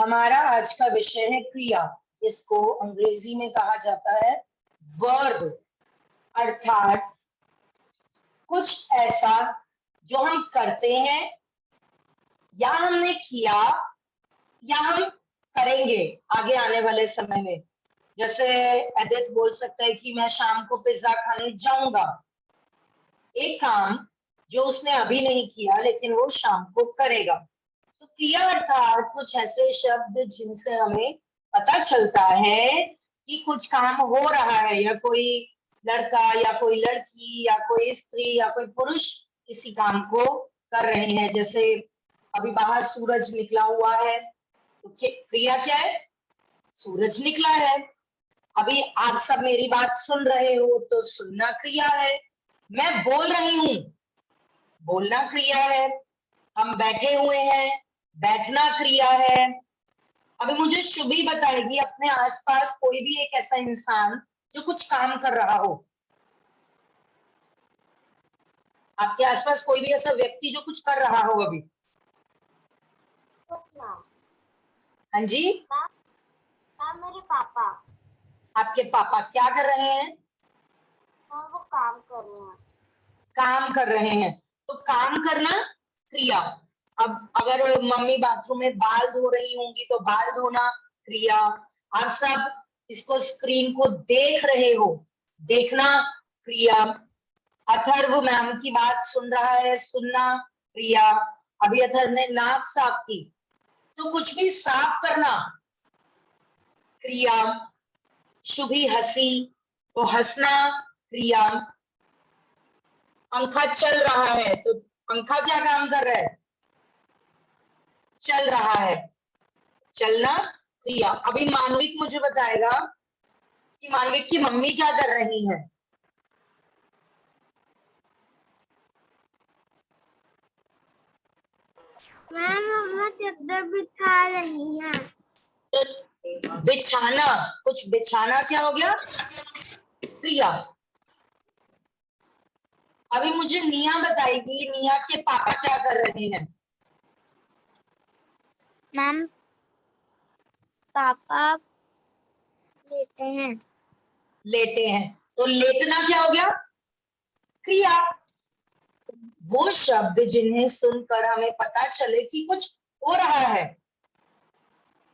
हमारा आज का विषय है क्रिया, जिसको अंग्रेजी में कहा जाता है वर्ब, अर्थात कुछ ऐसा जो हम करते हैं या हमने किया या हम करेंगे आगे आने वाले समय में। जैसे एडिथ बोल सकता है कि मैं शाम को पिज्जा खाने जाऊंगा, एक काम जो उसने अभी नहीं किया लेकिन वो शाम को करेगा। तो क्रिया अर्थात कुछ ऐसे शब्द जिनसे हमें पता चलता है कि कुछ काम हो रहा है, या कोई लड़का या कोई लड़की या कोई स्त्री या कोई पुरुष किसी काम को कर रहे हैं। जैसे अभी बाहर सूरज निकला हुआ है, तो क्रिया क्या है? सूरज निकला है। अभी आप सब मेरी बात सुन रहे हो तो सुनना क्रिया है। मैं बोल रही हूं, बोलना क्रिया है। हम बैठे हुए हैं, बैठना क्रिया है। अभी मुझे शुभी बताएगी अपने आसपास कोई भी एक ऐसा इंसान जो कुछ काम कर रहा हो। आपके आसपास कोई भी ऐसा व्यक्ति जो कुछ कर रहा हो अभी? हाँ जी, मेरे पापा। आपके पापा क्या कर रहे हैं? वो काम कर रहे हैं। काम कर रहे हैं, तो काम करना क्रिया। अब अगर मम्मी बाथरूम में बाल धो रही होंगी तो बाल धोना क्रिया। आप सब इसको स्क्रीन को देख रहे हो, देखना क्रिया। अथर्व मैम की बात सुन रहा है, सुनना क्रिया। अभी अथर्व ने नाक साफ की, तो कुछ भी साफ करना क्रिया। शुभी हंसी, तो हंसना क्रिया। पंखा चल रहा है, तो पंखा क्या काम कर रहा है? चल रहा है, चलना क्रिया। अभी मानविक मुझे बताएगा कि मानविक की मम्मी क्या कर रही है। मैम, मम्मा चादर बिछा रही है। तो बिछाना, कुछ बिछाना क्या हो गया? क्रिया। अभी मुझे निया बताएगी, निया के पापा क्या कर रहे हैं। मैम, पापा लेटे हैं। लेटे हैं, तो लेटना क्या हो गया? क्रिया। वो शब्द जिन्हें सुनकर हमें पता चले कि कुछ हो रहा है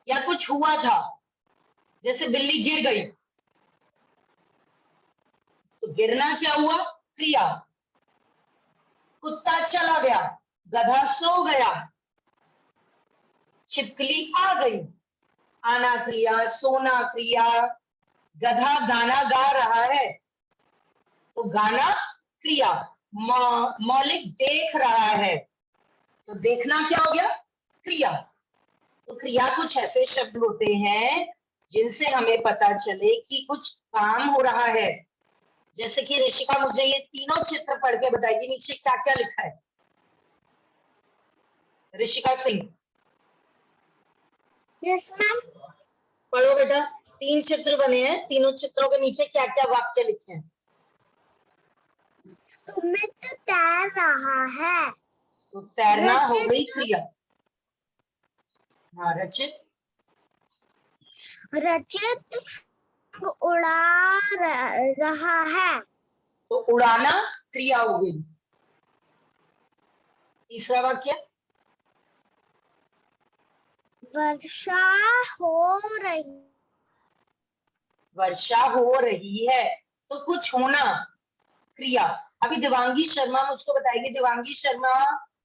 या कुछ हुआ था। जैसे बिल्ली गिर गई, तो गिरना क्या हुआ? क्रिया। कुत्ता चला गया, गधा सो गया, छिपकली आ गई, आना क्रिया, सोना क्रिया। गधा गाना गा रहा है, तो गाना क्रिया। मौलिक देख रहा है, तो देखना क्या हो गया? क्रिया। तो क्रिया कुछ ऐसे शब्द होते हैं जिनसे हमें पता चले कि कुछ काम हो रहा है। जैसे कि ऋषिका मुझे ये तीनों चित्र पढ़ के बताएगी नीचे क्या क्या लिखा है। Rishika Singh, yes ma'am. पढ़ो बेटा। 3 चित्र बने हैं, तीनों चित्रों के नीचे क्या क्या वाक्य लिखे हैं? सुमित तैर रहा है। तो तैरना हो गई क्रिया। हाँ, रचित उड़ा रहा है। तो उड़ाना क्रिया हो गई। तीसरा वाक्य, वर्षा हो रही। वर्षा हो रही है, तो कुछ होना क्रिया। अभी दिवांगी शर्मा मुझको बताएगी, दिवांगी शर्मा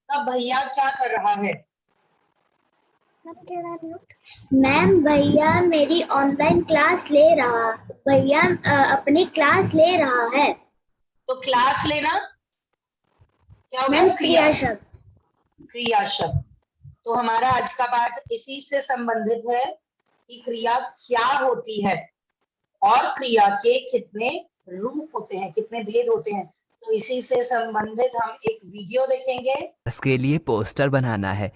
का भैया क्या कर रहा है? मैम, भैया मेरी ऑनलाइन क्लास ले रहा। भैया अपनी क्लास ले रहा है। तो क्लास लेना क्या हो गया? मैम, क्रिया शब्द। क्रिया शब्द। तो हमारा आज का पाठ इसी से संबंधित है कि क्रिया क्या होती है और क्रिया के कितने रूप होते हैं, कितने भेद होते हैं। तो इसी से संबंधित हम एक वीडियो देखेंगे। उसके लिए पोस्टर बनाना है,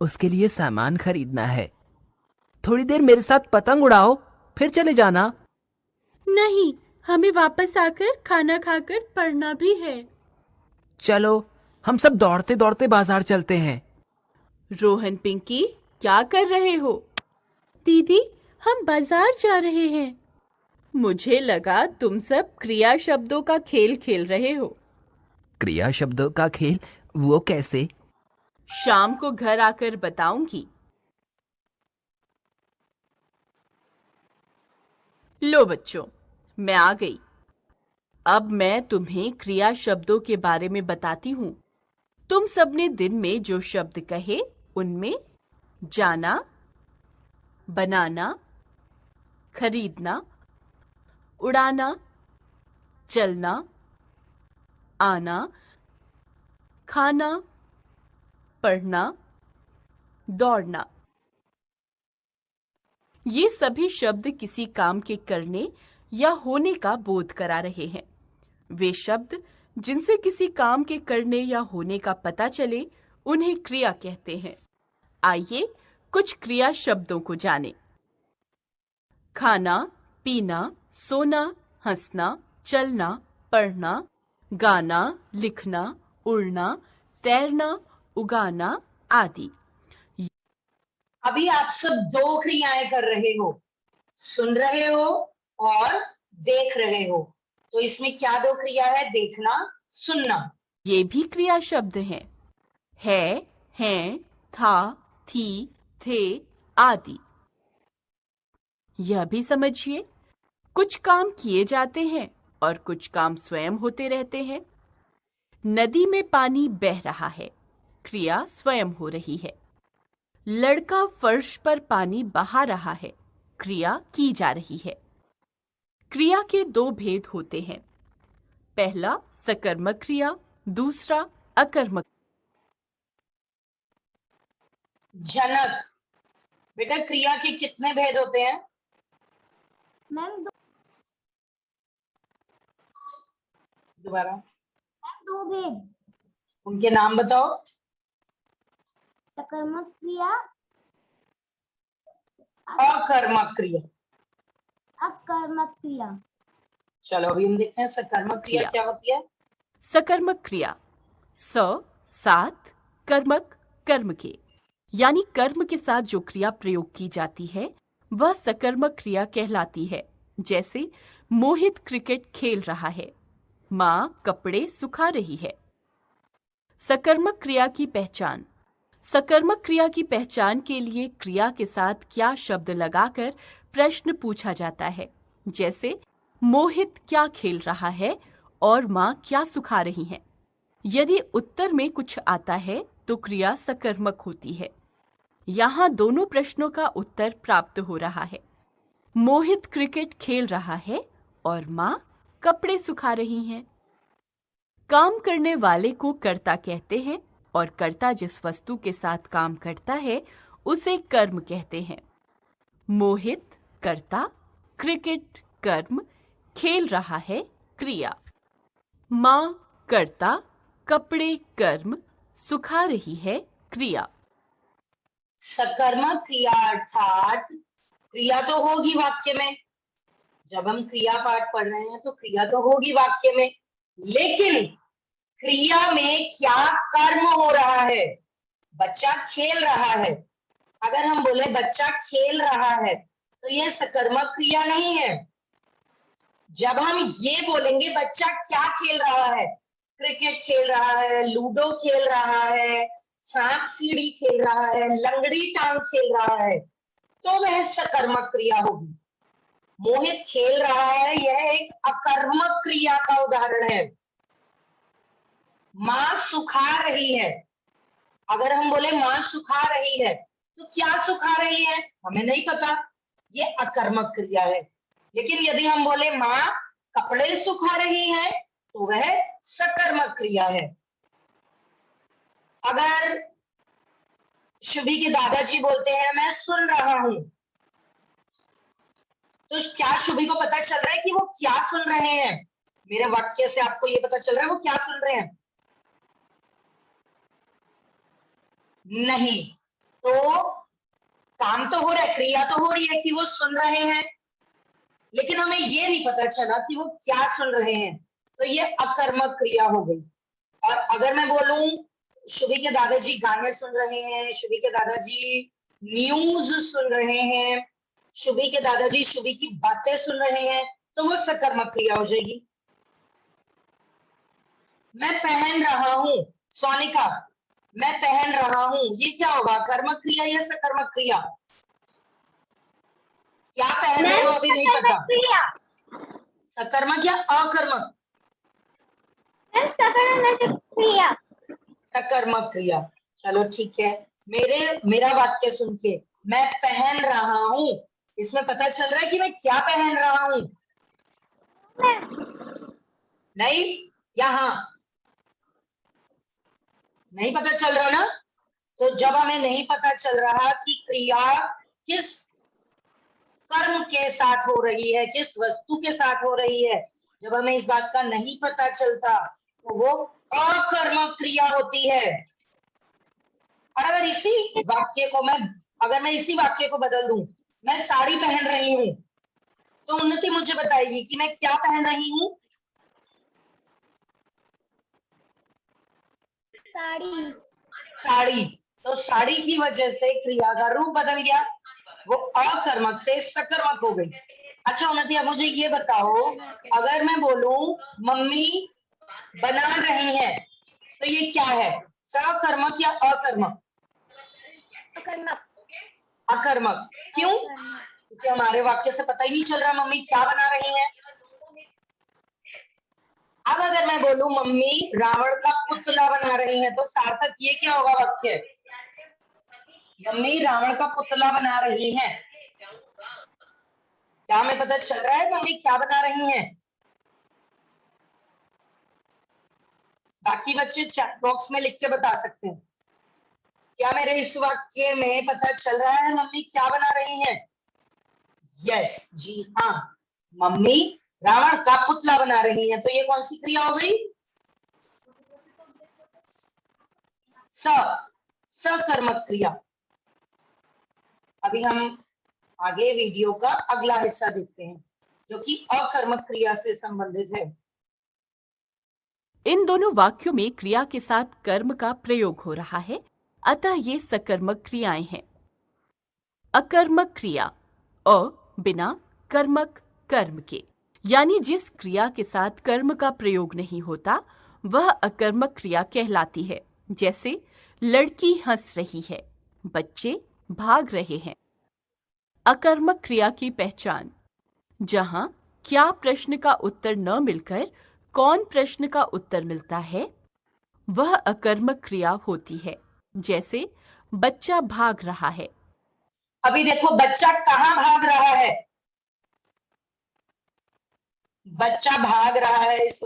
उसके लिए सामान खरीदना है। थोड़ी देर मेरे साथ पतंग उड़ाओ, फिर चले जाना। नहीं, हमें वापस आकर खाना खाकर पढ़ना भी है। चलो, हम सब दौड़ते दौड़ते बाजार चलते हैं। रोहन, पिंकी, क्या कर रहे हो? दीदी, हम बाजार जा रहे हैं। मुझे लगा तुम सब क्रिया शब्दों का खेल खेल रहे हो। क्रिया शब्दों का खेल? वो कैसे? शाम को घर आकर बताऊंगी। लो बच्चों, मैं आ गई। अब मैं तुम्हें क्रिया शब्दों के बारे में बताती हूँ। तुम सबने दिन में जो शब्द कहे उनमें जाना, बनाना, खरीदना, उड़ाना, चलना, आना, खाना, पढ़ना, दौड़ना, ये सभी शब्द किसी काम के करने या होने का बोध करा रहे हैं। वे शब्द जिनसे किसी काम के करने या होने का पता चले उन्हें क्रिया कहते हैं। आइए कुछ क्रिया शब्दों को जानें। खाना, पीना, सोना, हंसना, चलना, पढ़ना, गाना, लिखना, उड़ना, तैरना, उगाना आदि। अभी आप सब दो क्रियाएं कर रहे हो, सुन रहे हो और देख रहे हो। तो इसमें क्या दो क्रिया है? देखना, सुनना। ये भी क्रिया शब्द हैं। है, हैं, था, थी, थे आदि। यह भी समझिए, कुछ काम किए जाते हैं और कुछ काम स्वयं होते रहते हैं। नदी में पानी बह रहा है, क्रिया स्वयं हो रही है। लड़का फर्श पर पानी बहा रहा है, क्रिया की जा रही है। क्रिया के दो भेद होते हैं। पहला सकर्मक क्रिया, दूसरा अकर्मक। जनक, बेटा क्रिया के कितने भेद होते हैं? मैम दोबारा दो भेद। उनके नाम बताओ। सकर्मक क्रिया, अकर्मक क्रिया। अकर्मक क्रिया। चलो अभी हम देखते हैं सकर्मक क्रिया क्रिया। क्या होती है। सकर्मक क्रिया साथ, कर्मक कर्म के, यानी कर्म के साथ जो क्रिया प्रयोग की जाती है वह सकर्मक क्रिया कहलाती है। जैसे मोहित क्रिकेट खेल रहा है, माँ कपड़े सुखा रही है। सकर्मक क्रिया की पहचान। सकर्मक क्रिया की पहचान के लिए क्रिया के साथ क्या शब्द लगाकर प्रश्न पूछा जाता है। जैसे मोहित क्या खेल रहा है और माँ क्या सुखा रही हैं। यदि उत्तर में कुछ आता है तो क्रिया सकर्मक होती है। यहाँ दोनों प्रश्नों का उत्तर प्राप्त हो रहा है। मोहित क्रिकेट खेल रहा है और माँ कपड़े सुखा रही हैं। काम करने वाले को कर्ता कहते हैं और कर्ता जिस वस्तु के साथ काम करता है उसे कर्म कहते हैं। मोहित कर्ता, क्रिकेट कर्म, खेल रहा है क्रिया। माँ कर्ता, कपड़े कर्म, सुखा रही है क्रिया। सकर्मक क्रिया अर्थात क्रिया तो होगी वाक्य में। जब हम क्रिया पाठ पढ़ रहे हैं तो क्रिया तो होगी वाक्य में, लेकिन क्रिया में क्या कर्म हो रहा है? बच्चा खेल रहा है। अगर हम बोले बच्चा खेल रहा है तो यह सकर्मक क्रिया नहीं है। जब हम ये बोलेंगे बच्चा क्या खेल रहा है, क्रिकेट खेल रहा है, लूडो खेल रहा है, सांप सीढ़ी खेल रहा है, लंगड़ी टांग खेल रहा है, तो वह सकर्मक क्रिया होगी। मोहित खेल रहा है, यह एक अकर्मक क्रिया का उदाहरण है। माँ सुखा रही है, अगर हम बोले माँ सुखा रही है तो क्या सुखा रही है हमें नहीं पता, ये अकर्मक क्रिया है। लेकिन यदि हम बोले माँ कपड़े सुखा रही है तो वह सकर्मक क्रिया है। अगर शुभी के दादाजी बोलते हैं मैं सुन रहा हूं, तो क्या शुभी को पता चल रहा है कि वो क्या सुन रहे हैं? मेरे वाक्य से आपको ये पता चल रहा है वो क्या सुन रहे हैं? नहीं। तो काम तो हो रहा है, क्रिया तो हो रही है कि वो सुन रहे हैं, लेकिन हमें ये नहीं पता चला कि वो क्या सुन रहे हैं, तो ये अकर्मक क्रिया हो गई। और अगर मैं बोलूं शुभी के दादाजी गाने सुन रहे हैं, शुभी के दादाजी न्यूज सुन रहे हैं, शुभी के दादाजी शुभी की बातें सुन रहे हैं, तो वो सकर्मक क्रिया हो जाएगी। मैं पहन रहा हूं, सोनिका मैं पहन रहा हूं, ये क्या होगा, कर्मक क्रिया या सकर्मक क्रिया? क्या पहन रहे हो अभी नहीं पता, क्रिया। सकर्मक या अकर्मक? सकर्मक क्रिया। सकर्मक क्रिया। चलो ठीक है, मेरा वाक्य सुन के मैं पहन रहा हूं, इसमें पता चल रहा है कि मैं क्या पहन रहा हूं? नहीं, यहां नहीं पता चल रहा ना? तो जब हमें नहीं पता चल रहा कि क्रिया किस कर्म के साथ हो रही है, किस वस्तु के साथ हो रही है, जब हमें इस बात का नहीं पता चलता तो वो अकर्मक क्रिया होती है। और अगर इसी वाक्य को बदल दूं, मैं साड़ी पहन रही हूं, तो उन्नति मुझे बताएगी कि मैं क्या पहन रही हूं? साड़ी। साड़ी। तो साड़ी की वजह से क्रिया का रूप बदल गया, वो अकर्मक से सकर्मक हो गई। अच्छा उन्नति, अब मुझे ये बताओ, अगर मैं बोलूं मम्मी बना रही हैं, तो ये क्या है, सकर्मक या अकर्मक? अकर्मक। अकर्मक। क्यों? क्योंकि हमारे वाक्य से पता ही नहीं चल रहा मम्मी क्या बना रही हैं। अब अगर मैं बोलूं मम्मी रावण का पुतला बना रही हैं, तो सार्थक ये क्या होगा वाक्य, मम्मी रावण का पुतला बना रही हैं। क्या हमें पता चल रहा है मम्मी क्या बना रही हैं? बाकी बच्चे चैट बॉक्स में लिख के बता सकते हैं, क्या मेरे इस वाक्य में पता चल रहा है मम्मी क्या बना रही हैं? यस, जी हाँ, मम्मी रावण का पुतला बना रही हैं। तो ये कौन सी क्रिया हो गई? सकर्मक क्रिया। अभी हम आगे वीडियो का अगला हिस्सा देखते हैं जो कि अकर्मक क्रिया से संबंधित है। इन दोनों वाक्यों में क्रिया के साथ कर्म का प्रयोग हो रहा है, अतः ये सकर्मक क्रियाएं हैं। अकर्मक क्रिया, अ बिना कर्मक कर्म के, यानी जिस क्रिया के साथ कर्म का प्रयोग नहीं होता वह अकर्मक क्रिया कहलाती है। जैसे लड़की हंस रही है, बच्चे भाग रहे हैं। अकर्मक क्रिया की पहचान, जहां क्या प्रश्न का उत्तर न मिलकर कौन प्रश्न का उत्तर मिलता है, वह अकर्मक क्रिया होती है। जैसे बच्चा भाग रहा है। अभी देखो बच्चा कहाँ भाग रहा है, बच्चा भाग रहा है, इस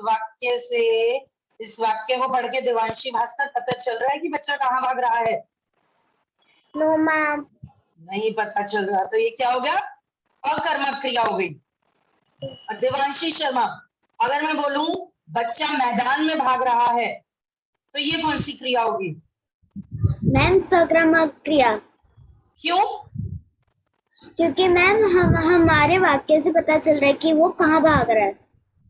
वाक्य को पढ़ के देवांशी भास्कर पता चल रहा है कि बच्चा कहाँ भाग रहा है? No ma'am. नहीं पता चल रहा, तो ये क्या हो गया, अकर्मक क्रिया हो गई। और देवांशी शर्मा, अगर मैं बोलूं बच्चा मैदान में भाग रहा है, तो ये कौन सी क्रिया होगी? मैम सकर्मक क्रिया। क्यों? क्योंकि मैम हमारे वाक्य से पता चल रहा है कि वो कहाँ भाग रहा है।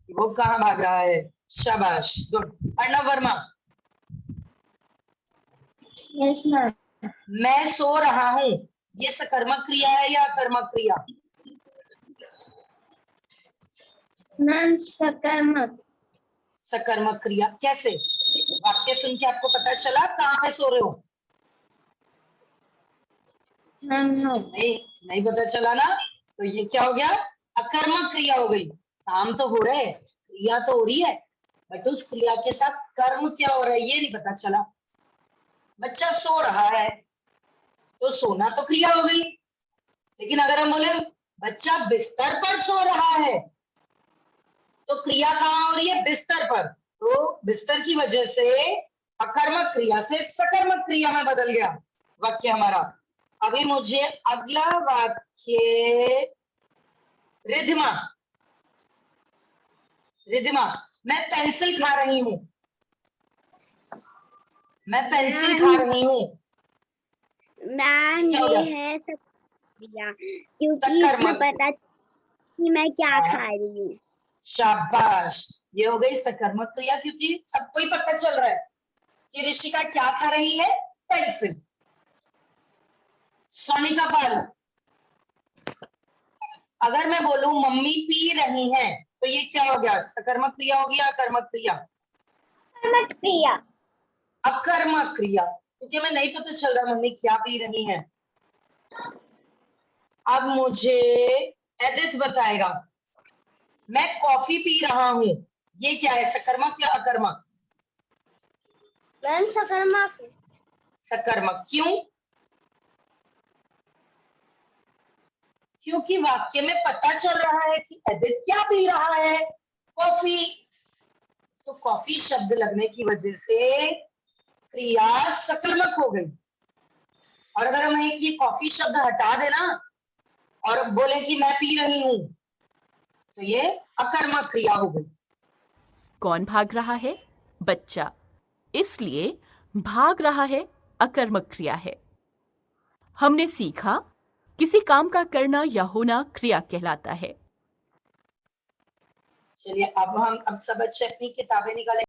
वो कहाँ भाग रहा है, शाबाश, good. Arnav Varma, yes ma'am. मैं सो रहा हूं, ये सकर्मक क्रिया है या अकर्मक क्रिया? मैम सकर्मक। सकर्मक क्रिया। कैसे? वाक्य सुन के आपको पता चला कहाँ पे सो रहे हो? Ma'am no. नहीं पता चला ना, तो ये क्या हो गया, अकर्मक क्रिया हो गई। काम तो हो रहा है, क्रिया तो हो रही है, बट उस क्रिया के साथ कर्म क्या हो रहा है ये नहीं पता चला। बच्चा सो रहा है, तो सोना तो क्रिया हो गई, लेकिन अगर हम बोले बच्चा बिस्तर पर सो रहा है, तो क्रिया कहाँ हो रही है, बिस्तर पर। तो बिस्तर की वजह से अकर्मक क्रिया से सकर्मक क्रिया में बदल गया वाक्य हमारा। अभी मुझे अगला वाक्य, रिधिमा, मैं पेंसिल खा रही हूं, मैं पेंसिल खा रही हूं। मैम क्या हो ये गया? है सकर्मक, क्योंकि इसमें सकर्मक। पता कि मैं क्या हाँ, खा रही हूँ। शाबाश, ये हो गई सकर्मक क्रिया, क्योंकि सबको ही पता चल रहा है कि ऋषिका क्या खा रही है, पेंसिल। सोनी का फल। अगर मैं बोलूं मम्मी पी रही हैं तो ये क्या हो गया? सकर्मक क्रिया होगी या अकर्मक क्रिया? कर्मक क्रिया। अकर्मक क्रिया, क्योंकि हमें नहीं पता चल रहा मम्मी क्या पी रही हैं। अब मुझे एडिथ बताएगा, मैं कॉफी पी रहा हूं, ये क्या है? सकर्मक या अकर्मक? मैम सकर्मक। सकर्मक। क्यों? क्योंकि वाक्य में पता चल रहा है कि एडिथ क्या पी रहा है? कॉफी। तो कॉफी शब्द लगने की वजह से क्रिया सकर्मक हो गई। और अगर हम ये कॉफी शब्द हटा देना और बोले कि मैं पी रही हूं, तो ये अकर्मक क्रिया हो गई। कौन भाग रहा है? बच्चा। इसलिए भाग रहा है अकर्मक क्रिया है। हमने सीखा किसी काम का करना या होना क्रिया कहलाता है। चलिए अब सब बच्चे अपनी किताबें निकालें।